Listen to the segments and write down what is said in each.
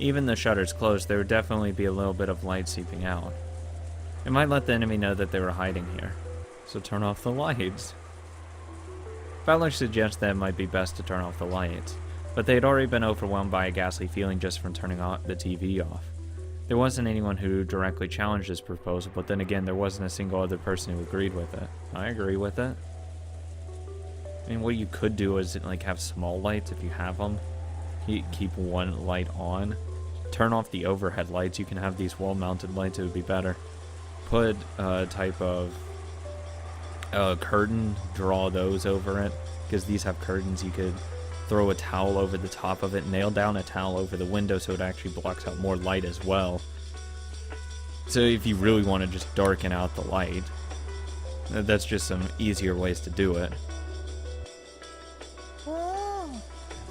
Even the shutters closed, there would definitely be a little bit of light seeping out. It might let the enemy know that they were hiding here. So turn off the lights. Fowler suggests that it might be best to turn off the lights, but they had already been overwhelmed by a ghastly feeling just from turning the TV off. There wasn't anyone who directly challenged this proposal, but then again, there wasn't a single other person who agreed with it. I agree with it. I mean, what you could do is like have small lights if you have them. Keep one light on. Turn off the overhead lights. You can have these wall-mounted lights. It would be better. Put a type of curtain. Draw those over it, because these have curtains. You could throw a towel over the top of it. Nail down a towel over the window so it actually blocks out more light as well. So if you really want to just darken out the light, that's just some easier ways to do it.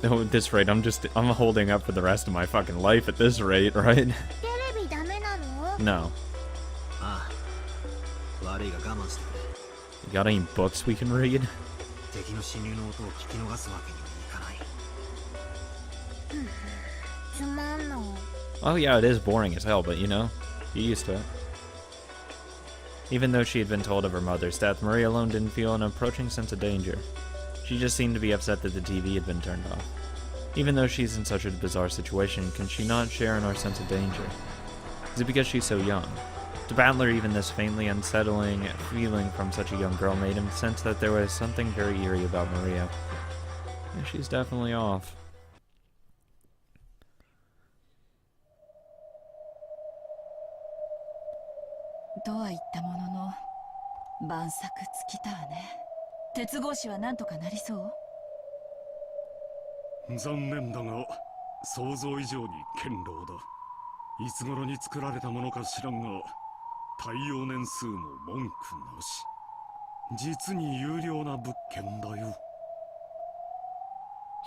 No, at this rate, I'm holding up for the rest of my fucking life at this rate, right? No. You got any books we can read? Oh yeah, it is boring as hell, but you know, you're used to it. Even though she had been told of her mother's death, Maria alone didn't feel an approaching sense of danger. She just seemed to be upset that the TV had been turned off. Even though she's in such a bizarre situation, can she not share in our sense of danger? Is it because she's so young? To Battler, even this faintly unsettling feeling from such a young girl made him sense that there was something very eerie about Maria. And she's definitely off.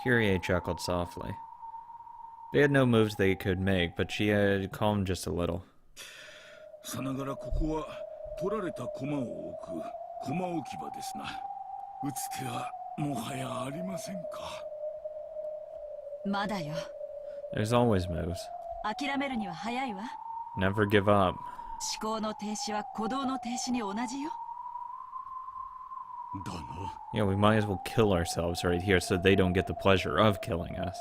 Kyrie chuckled softly. They had no moves they could make, but she had calmed just a little. There's always moves. Never give up. Yeah, we might as well kill ourselves right here so they don't get the pleasure of killing us.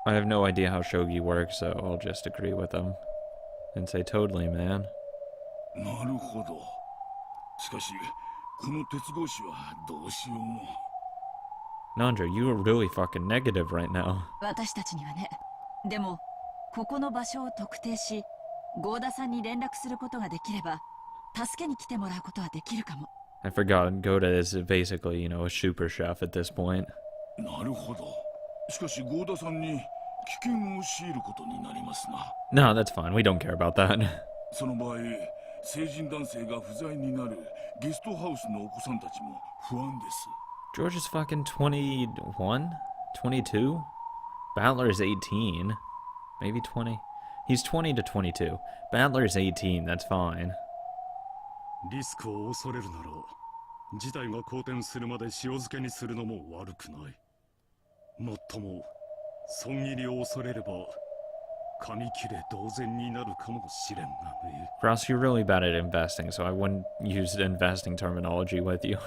I have no idea how shogi works, so I'll just agree with them and say totally, man. Nandra, you are really fucking negative right now. I forgot, Goda is basically, you know, a super chef at this point. No, that's fine. We don't care about that. George is fucking 21? 22? Battler is 18. Maybe 20. He's 20 to 22. Battler is 18. That's fine. Ross, you're really bad at investing, so I wouldn't use investing terminology with you.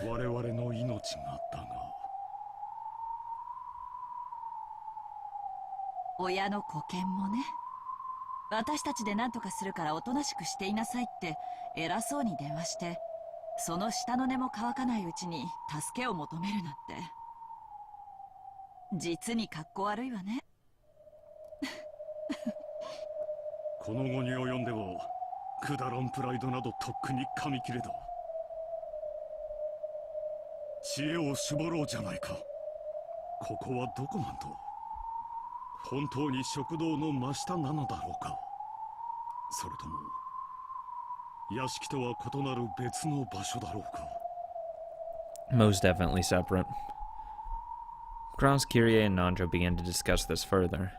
Most definitely separate. Krause, Kyrie, and Nandra began to discuss this further.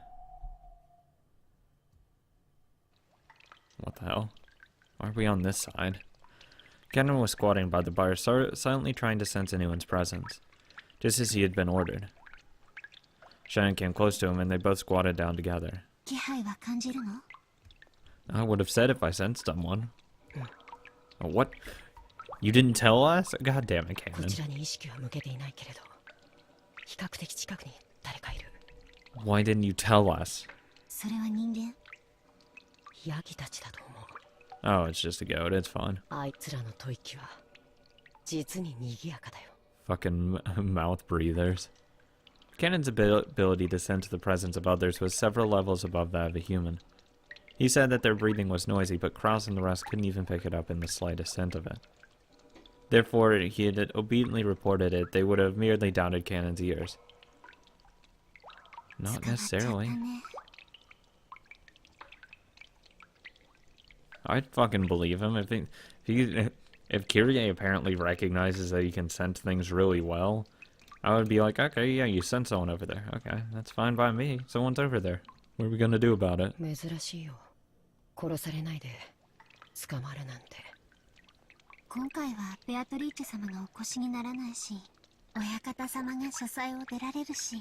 What the hell? Why are we on this side? Cannon was squatting by the bar, silently trying to sense anyone's presence, just as he had been ordered. Shannon came close to him, and they both squatted down together. I would have said if I sensed someone. Oh, what? You didn't tell us? God damn it, Cannon. Why didn't you tell us? Oh, it's just a goat. It's fun. Fucking mouth breathers. Cannon's ability to sense the presence of others was several levels above that of a human. He said that their breathing was noisy, but Krause and the rest couldn't even pick it up in the slightest sense of it. Therefore, he had obediently reported it. They would have merely doubted Cannon's ears. Not necessarily. I'd fucking believe him if Kyrie apparently recognizes that he can sense things really well. I would be like, okay, yeah, you sent someone over there. Okay, that's fine by me. Someone's over there. What are we gonna do about it? 今回はベアトリーチェ様がお越しにならないし、親方様が書斎を出られるし、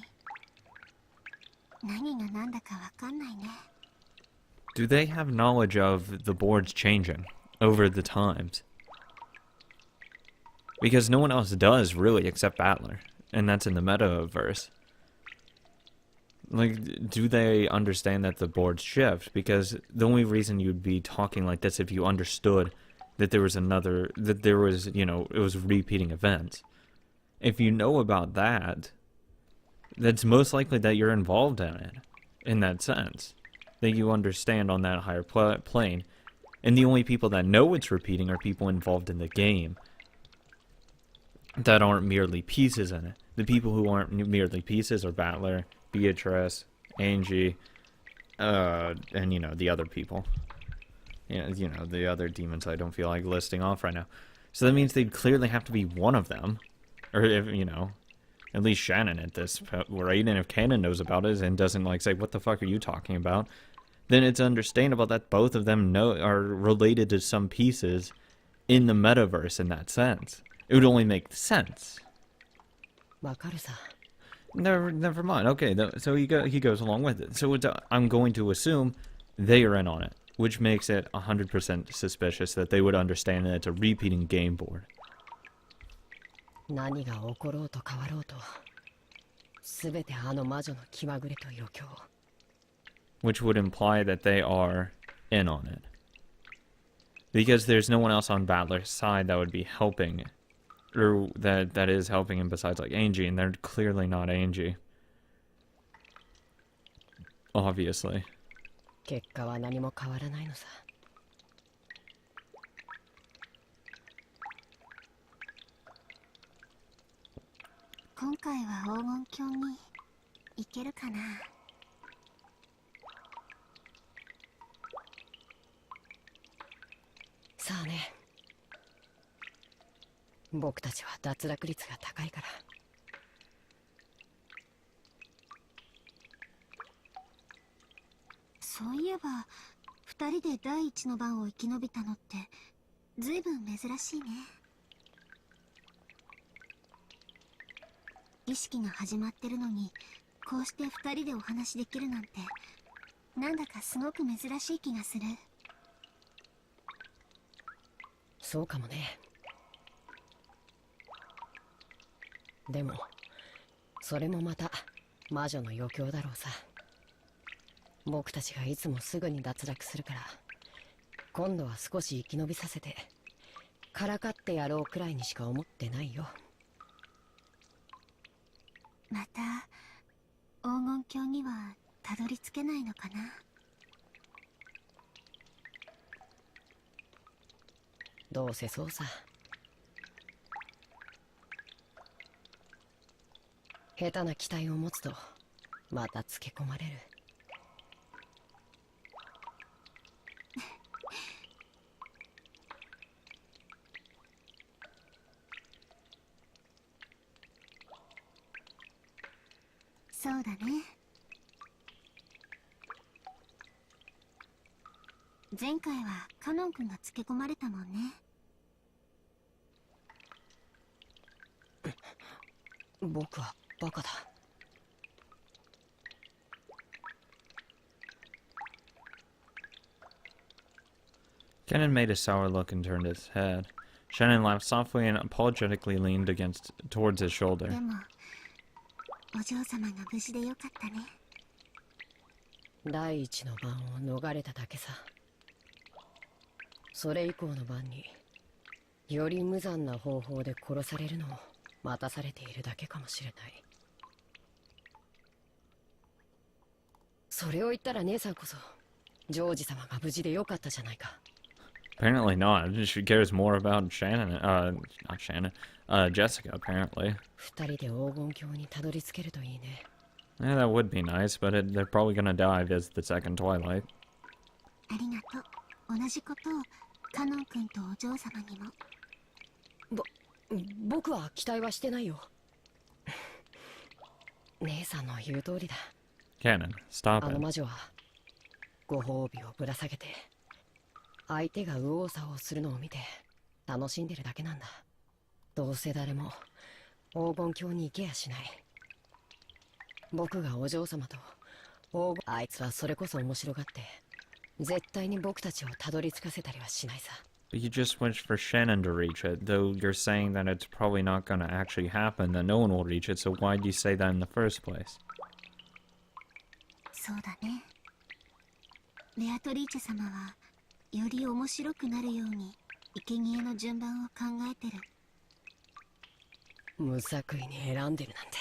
何が何だかわかんないね。Do they have knowledge of the boards changing over the times? Because no one else does, really, except Battler. And that's in the metaverse. Like, do they understand that the boards shift? Because the only reason you'd be talking like this if you understood that there was you know, it was repeating events. If you know about that, that's most likely that you're involved in it, in that sense. That you understand on that higher plane. And the only people that know it's repeating are people involved in the game. That aren't merely pieces in it. The people who aren't merely pieces are Battler, Beatrice, Angie, and, you know, the other people. Yeah, you know, the other demons I don't feel like listing off right now. So that means they'd clearly have to be one of them. Or, if, you know, at least Shannon at this rate. And if Cannon knows about it and doesn't, like, say, what the fuck are you talking about? Then it's understandable that both of them are related to some pieces in the metaverse in that sense. It would only make sense. Never mind. Okay, so he goes along with it. So I'm going to assume they are in on it, which makes it 100% suspicious that they would understand that it's a repeating game board. Which would imply that they are in on it. Because there's no one else on Battler's side that would be helping, or that is helping him besides like Angie, and they're clearly not Angie. Obviously. 結果は何も変わらないのさ。今回は黄金鏡に行けるかな。さあね。僕たちは脱落率が高いから。そういえば2人で第一の番を生き延びたのってずいぶん珍しいね。儀式が始まってるのにこうして2人でお話できるなんてなんだかすごく珍しい気がする。そうかもね。でもそれもまた魔女の余興だろうさ。僕たちがいつもすぐに脱落するから今度は少し生き延びさせてからかってやろうくらいにしか思ってないよ。また黄金鏡にはたどり着けないのかな。どうせそうさ。下手な期待を持つとまたつけ込まれる。そうだね。前回はカノン君がつけ込まれたもんね。僕はバカだ。Kenan made a sour look and turned his head. Shannon laughed softly and apologetically leaned towards his shoulder. でもお嬢様が無事でよかったね。第一の番を逃れただけさ。それ以降の番により無残な方法で殺されるのを待たされているだけかもしれない。それを言ったら姉さんこそジョージ様が無事でよかったじゃないか。Apparently not. She cares more about Shannon, not Shannon, Jessica, apparently. 二人で黄金鏡にたどり着けるといいね。Yeah, that would be nice, but they're probably gonna die as the second Twilight. ありがとう。同じことをカノン君とお嬢様にも。僕は期待はしてないよ。姉さんの言う通りだ。Cannon, stop あの it. 魔女はご褒美をぶら下げて相手が右往左往するのを見て楽しんでるだけなんだ。どうせ誰も黄金鏡に行けやしない。僕がお嬢様とあいつはそれこそ面白がって絶対に僕たちをたどり着かせたりはしないさ。But you just wished for Shannon to reach it, though you're saying that it's probably not gonna actually happen, that no one will reach it, so why'd you say that in the first place? そうだね。ベアトリーチェ様はより面白くなるように生贄の順番を考えてる。無作為に選んでるなんて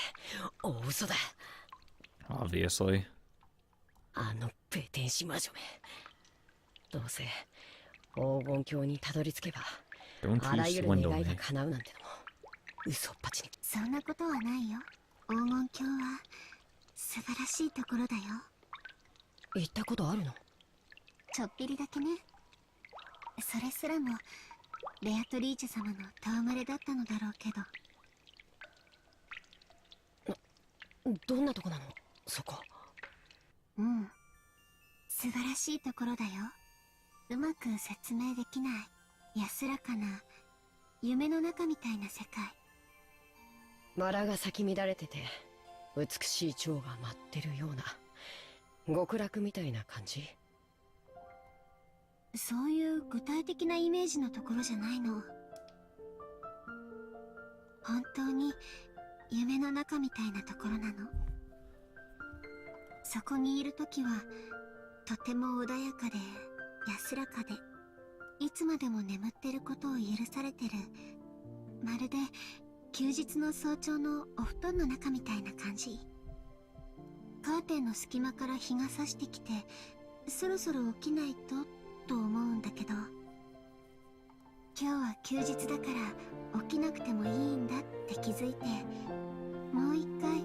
大嘘だ。Obviously. あのペテン師魔女め。どうせ黄金鏡にたどり着けば Don't あら you ゆる swindle 願いが me. 叶うなんてのも嘘っぱちに。そんなことはないよ。黄金鏡は素晴らしいところだよ。行ったことあるの？ちょっぴりだけね。それすらもベアトリーチェ様の戯れだったのだろうけど。どんなとこなのそこ？うん、素晴らしいところだよ。うまく説明できない安らかな夢の中みたいな世界。バラが咲き乱れてて美しい蝶が舞ってるような極楽みたいな感じ。そういう具体的なイメージのところじゃないの。本当に夢の中みたいなところなの。そこにいるときはとても穏やかで安らかで、いつまでも眠ってることを許されてる、まるで休日の早朝のお布団の中みたいな感じ。カーテンの隙間から日が差してきて、そろそろ起きないと思うんだけど、今日は休日だから起きなくてもいいんだって気づいて、もう一回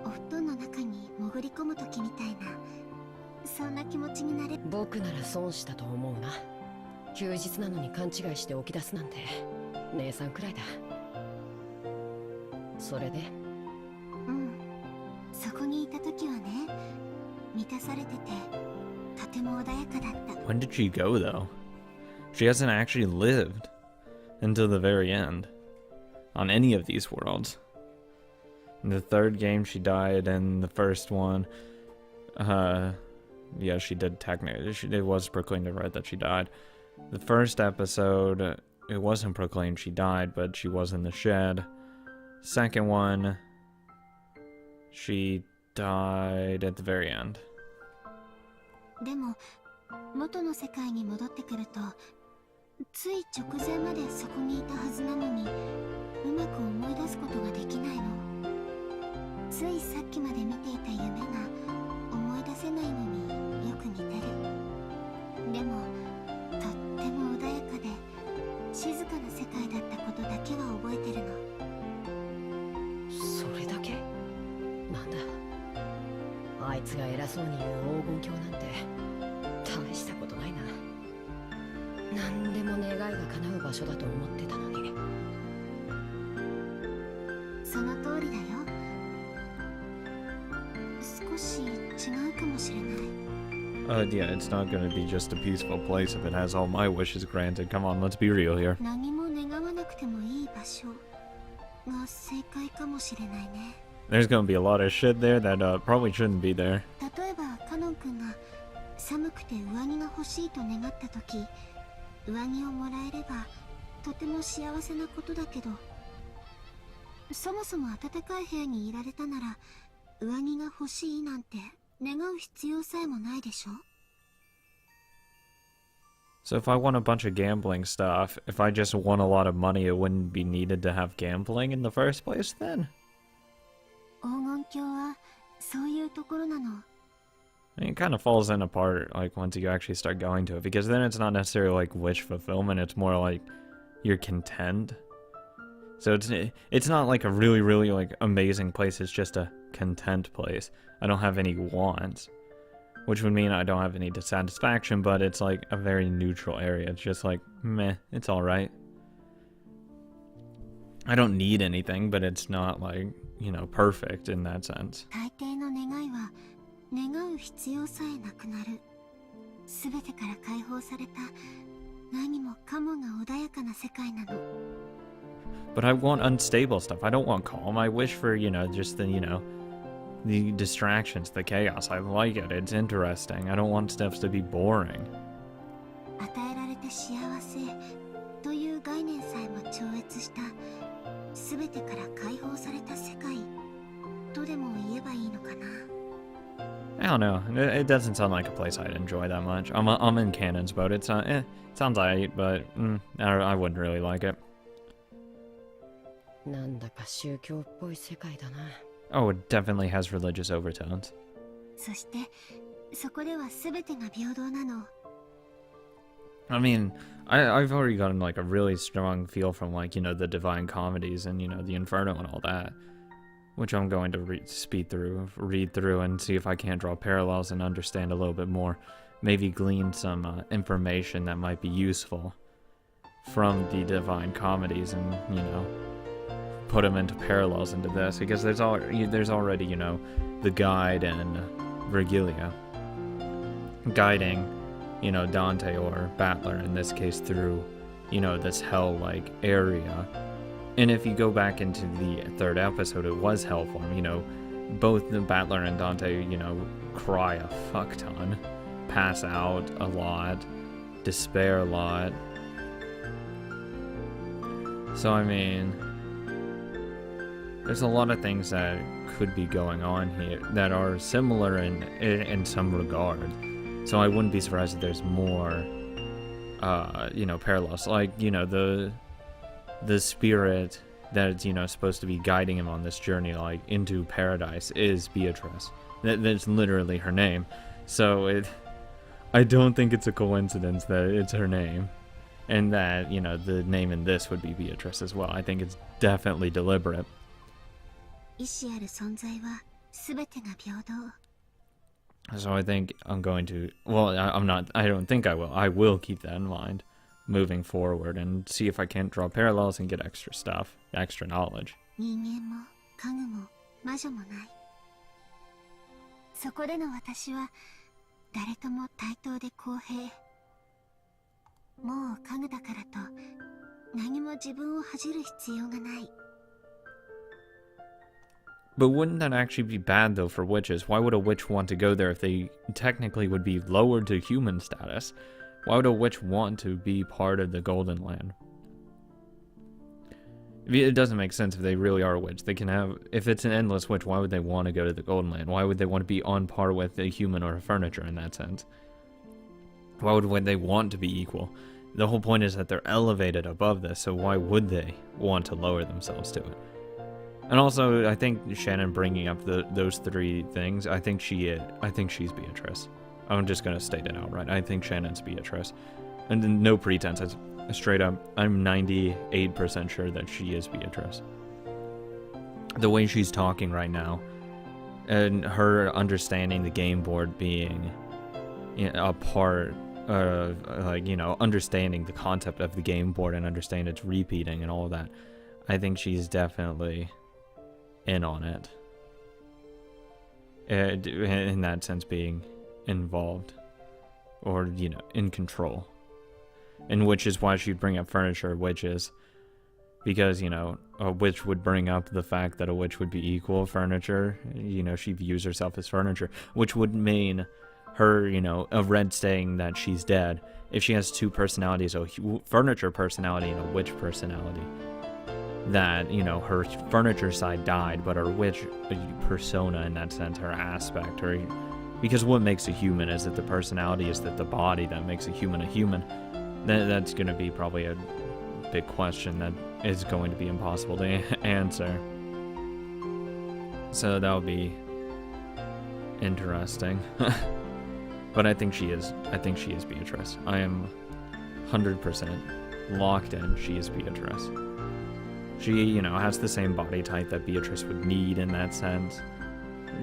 お布団の中に潜り込む時みたいな、そんな気持ちになれ。僕なら損したと思うな。休日なのに勘違いして起き出すなんて姉さんくらいだ。それでうん、そこにいた時はね、満たされててとても穏やかだった。 When did she go, though? She hasn't actually lived until the very end on any of these worlds. In the third game, she died. In the first one, yeah, she did technically. It was proclaimed right that she died. The first episode, it wasn't proclaimed she died, but she was in the shed. Second one, she died at the very end. でも元の世界に戻ってくると、つい直前までそこにいたはずなのにうまく思い出すことができないの。ついさっきまで見ていた夢が思い出せないのによく似てる。でもとっても穏やかで静かな世界だったことだけは覚えてるの。それだけ？なんだ、あいつが偉そうに言う黄金鏡なんて大したことないな。何でも願いが叶う場所だと思ってたのに。その通りだよ。少し違うかもしれない。Yeah, it's not gonna be just a peaceful place if it has all my wishes granted. Come on, let's be real here. 何も願わなくてもいい場所が正解かもしれないね。 There's gonna be a lot of shit there that probably shouldn't be there. 例えばカノン君が寒くて上着が欲しいと願った時、上着をもらえればとても幸せなことだけど、そもそも暖かい部屋にいられたなら上着が欲しいなんて願う必要さえもないでしょ。 So if I want a bunch of gambling stuff, if I just won a lot of money, it wouldn't be needed to have gambling in the first place then? 黄金鏡はそういうところなの。 I mean, it kind of falls in apart like once you actually start going to it, because then it's not necessarily like wish fulfillment, it's more like you're content. So it's not like a really like amazing place, it's just a content place. I don't have any wants, which would mean I don't have any dissatisfaction, but it's like a very neutral area. It's just like, meh, it's alright. I don't need anything, but it's not like, you know, perfect in that sense. 大抵の願いは願う必要さえなくなる。すべてから解放された何もかもが穏やかな世界なの。 But I want unstable stuff. I don't want calm. I wish for, you know, just the, you know, the distractions, the chaos. I like it. It's interesting. I don't want stuff to be boring. 与えられて幸せという概念さえも超越したすべてから解放された世界とでも言えばいいのかな。 I don't know. It doesn't sound like a place I'd enjoy that much. I'm in Cannon's boat. It's it sounds alright, but I wouldn't really like it. なんだか宗教っぽい世界だな。 Oh, it definitely has religious overtones. そしてそこではすべてが平等なの。 I mean, I've already gotten like a really strong feel from like, you know, the Divine Comedies and, you know, the Inferno and all that, which I'm going to read through and see if I can't draw parallels and understand a little bit more. Maybe glean some information that might be useful from the Divine Comedies and, you know, put them into parallels into this, because there's already, you know, the guide and Virgilia guiding, you know, Dante or Battler in this case through, you know, this hell-like area. And if you go back into the third episode, it was hell for him, you know, both the Battler and Dante, you know, cry a fuck ton, pass out a lot, despair a lot. So I mean, there's a lot of things that could be going on here that are similar in some regard. So I wouldn't be surprised if there's more, you know, parallels. Like, you know, the spirit that's, you know, supposed to be guiding him on this journey, like, into paradise is Beatrice. That's literally her name. So I don't think it's a coincidence that it's her name. And that, you know, the name in this would be Beatrice as well. I think it's definitely deliberate. 意志ある存在はすべてが平等。 So I think I'm going to, well, I don't think I will. I will keep that in mind moving forward and see if I can't draw parallels and get extra stuff, extra knowledge. 人間も家具も魔女もない。そこでの私は誰とも対等で公平。もう家具だからと何も自分を恥じる必要がない。 But wouldn't that actually be bad, though, for witches? Why would a witch want to go there if they technically would be lowered to human status? Why would a witch want to be part of the Golden Land? It doesn't make sense if they really are a witch. They can have, if it's an endless witch, why would they want to go to the Golden Land? Why would they want to be on par with a human or a furniture in that sense? Why would they want to be equal? The whole point is that they're elevated above this, so why would they want to lower themselves to it? And also, I think Shannon bringing up those three things, I think she's Beatrice. I'm just going to state it outright. I think Shannon's Beatrice. And no pretense. It's straight up, I'm 98% sure that she is Beatrice. The way she's talking right now, and her understanding the game board being a part of, like, you know, understanding the concept of the game board and understand its repeating and all of that, I think she's definitely in on it, in that sense, being involved. or, in control. And which is why she'd bring up furniture, witches. Because, a witch would bring up the fact that a witch would be equal furniture. She views herself as furniture, which would mean her, a red saying that she's dead. If she has two personalities, a furniture personality and a witch personality, that, her furniture side died, but her witch persona, in that sense, her aspect, because what makes a human is that the personality is that the body that makes a human. That's going to be probably a big question that is going to be impossible to answer. So that'll be interesting. But I think she is Beatrice. I am 100% locked in. She is Beatrice. She, has the same body type that Beatrice would need in that sense.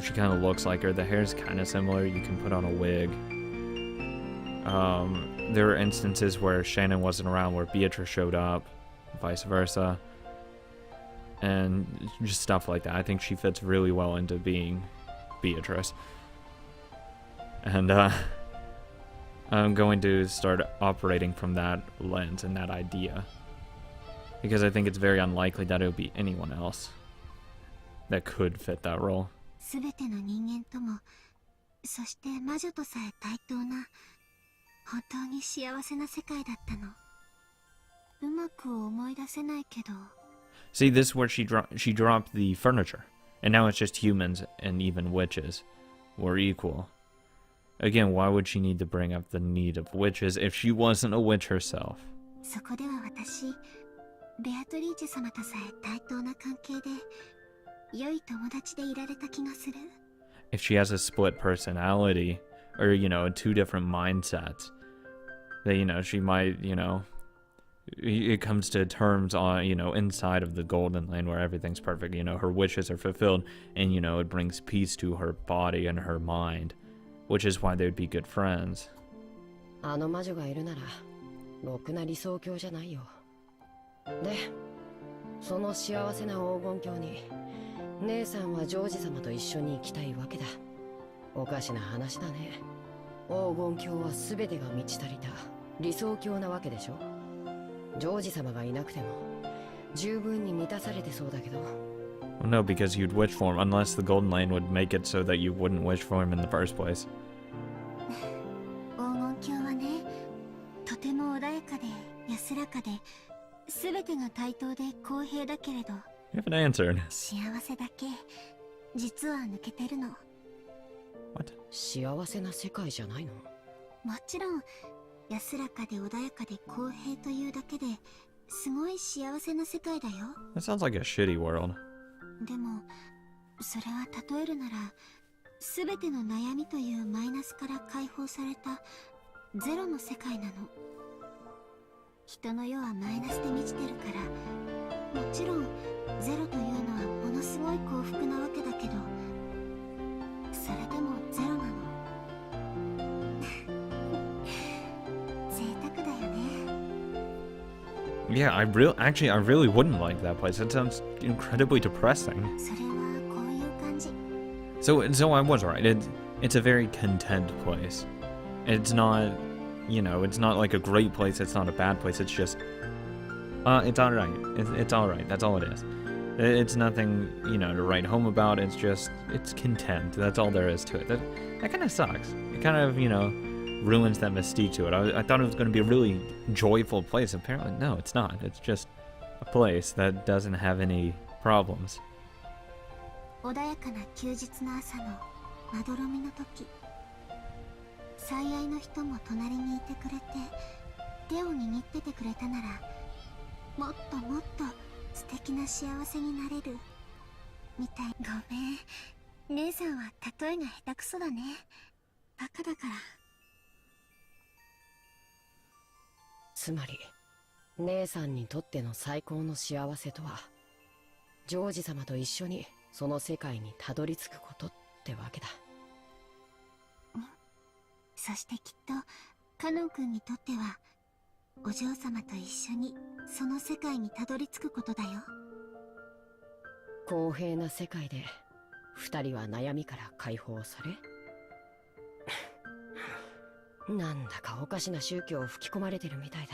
She kind of looks like her. The hair's kind of similar. You can put on a wig. There are instances where Shannon wasn't around where Beatrice showed up, vice versa. And just stuff like that. I think she fits really well into being Beatrice. And I'm going to start operating from that lens and that idea. Because I think it's very unlikely that it would be anyone else that could fit that role. すべての人間とも、そして魔女とさえ対等な、本当に幸せな世界だったの。うまく思い出せないけど。See, this is where she dropped the furniture. And now it's just humans and even witches were equal. Again, why would she need to bring up the need of witches if she wasn't a witch herself? そこでは私、ベアトリーチェ様とさえ対等な関係で、良い友達でいられた気がする。If she has a split personality, or, two different mindsets, that, she might, it comes to terms on, inside of the Golden Land where everything's perfect, her wishes are fulfilled, and, it brings peace to her body and her mind, which is why they'd be good friends. あの魔女がいるなら、ろくな理想郷じゃないよ。で、その幸せな黄金郷に、姉さんはジョージ様と一緒に行きたいわけだ。おかしな話だね。黄金郷は全てが満ち足りた理想郷なわけでしょ。ジョージ様がいなくても十分に満たされてそうだけど。Well, no, because you'd wish for him, unless the Golden Lane would make it so that you wouldn't wish for him in the first place. 黄金郷はね、とても穏やかで安らかで、全てが対等で公平だけれど。You haven't answered. 幸せだけ、実は抜けてるの。What? 幸せな世界じゃないの？もちろん、安らかで穏やかで公平というだけで、すごい幸せな世界だよ。That sounds like a shitty world. でも、それは例えるなら、すべての悩みというマイナスから解放されたゼロの世界なの。人の世はマイナスで満ちてるから、もちろんゼロというのはものすごい幸福なわけだけど、それでもゼロなの。贅沢だよね。Yeah, I really wouldn't like that place. That sounds incredibly depressing. それはこういう感じ。So I was right. It's a very content place. It's not, it's not like a great place. It's not a bad place. It's just, it's all right. It's all right. That's all it is. It's nothing, to write home about. It's just, it's content. That's all there is to it. That kind of sucks. It kind of, ruins that mystique to it. I thought it was going to be a really joyful place. Apparently, no, it's not. It's just a place that doesn't have any problems. 穏やかな休日の朝のまどろみの時、最愛の人も隣にいてくれて、手を握っててくれたなら、もっともっと素敵な幸せになれるみたい。ごめん、姉さんは例えが下手くそだね。バカだから。つまり、姉さんにとっての最高の幸せとは、ジョージ様と一緒にその世界にたどり着くことってわけだ。そしてきっとカノン君にとっては、お嬢様と一緒にその世界にたどり着くことだよ。公平な世界で二人は悩みから解放され、なんだかおかしな宗教を吹き込まれてるみたいだ。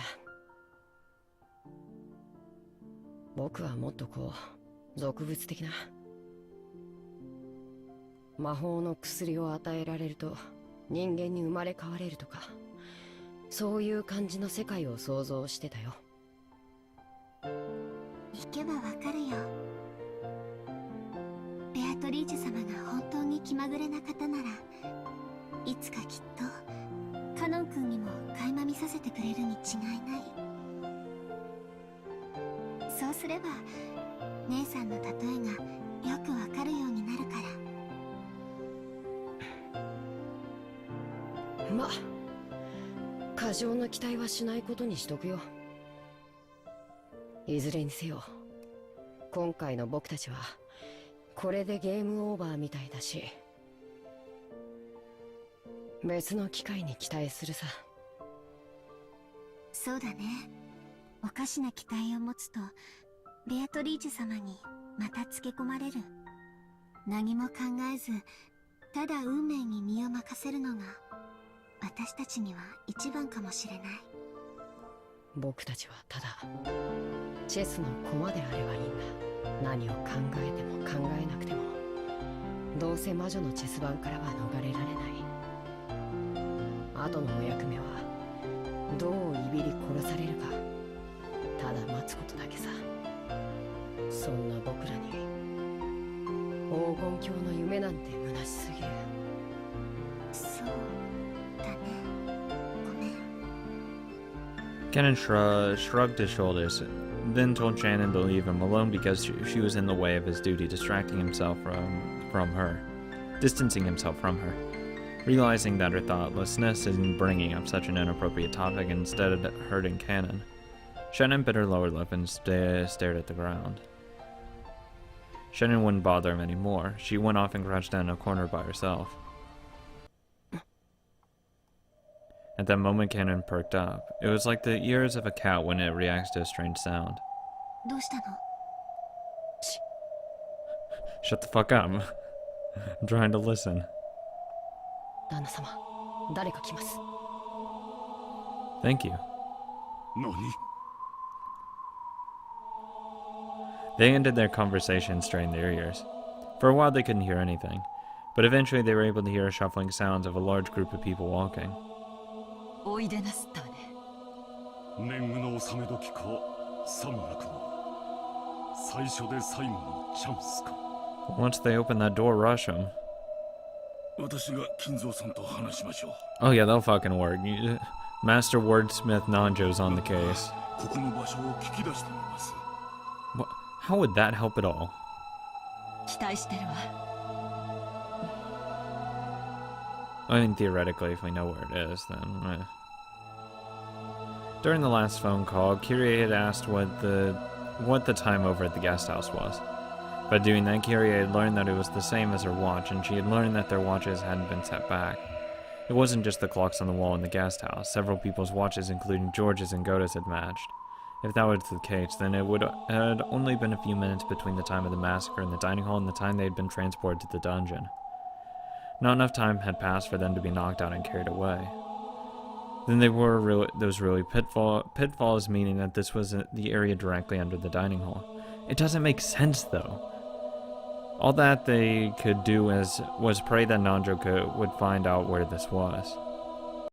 僕はもっとこう俗物的な、魔法の薬を与えられると人間に生まれ変われるとか、そういう感じの世界を想像してたよ。行けばわかるよ。ベアトリーチェ様が本当に気まぐれな方なら、いつかきっとカノン君にも垣間見させてくれるに違いない。そうすれば姉さんの例えがよくわかるようになるから。ま、過剰な期待はしないことにしとくよ。いずれにせよ、今回の僕たちはこれでゲームオーバーみたいだし、別の機会に期待するさ。そうだね。おかしな期待を持つとベアトリーチェ様にまたつけ込まれる。何も考えずただ運命に身を任せるのが私たちには一番かもしれない。僕たちはただチェスの駒であればいいんだ。何を考えても考えなくても、どうせ魔女のチェス盤からは逃れられない。後のお役目はどういびり殺されるか、ただ待つことだけさ。そんな僕らに黄金鏡の夢なんて虚しすぎる。そうだね。ごめん。Kenan shrugged his shoulders, then told Shannon to leave him alone because she was in the way of his duty, distracting himself from her, distancing himself from her. Realizing that her thoughtlessness in bringing up such an inappropriate topic instead of hurting Kenan, Shannon bit her lower lip and stared at the ground. Shannon wouldn't bother him anymore. She went off and crouched down in a corner by herself. At that moment, Kenan perked up. It was like the ears of a cat when it reacts to a strange sound. どうしたの？ Shut the fuck up. I'm trying to listen. 旦那様、誰か来ます。 Thank you. 何？ They ended their conversation and strained their ears. For a while they couldn't hear anything, but eventually they were able to hear shuffling sounds of a large group of people walking. おいでなすったわね。年貢の納め時かさもなくば最初で最後のチャンスか。 Once they open that door, rush them. 私が金蔵さんと話しましょう。 Oh yeah, they'll fucking work. Master Wordsmith Nanjo's on the case. ここの場所を聞き出してみます。 How would that help at all? 期待してるわ。 I mean, theoretically, if we know where it is, then... During the last phone call, Kyrie had asked what the time over at the guest house was. By doing that, Kyrie had learned that it was the same as her watch, and she had learned that their watches hadn't been set back. It wasn't just the clocks on the wall in the guest house. Several people's watches, including George's and Goda's, had matched. If that was the case, then it had only been a few minutes between the time of the massacre in the dining hall and the time they had been transported to the dungeon. Not enough time had passed for them to be knocked out and carried away. Then they were those really pitfalls, meaning that this was the area directly under the dining hall. It doesn't make sense, though. All that they could do was pray that Nanjo would find out where this was.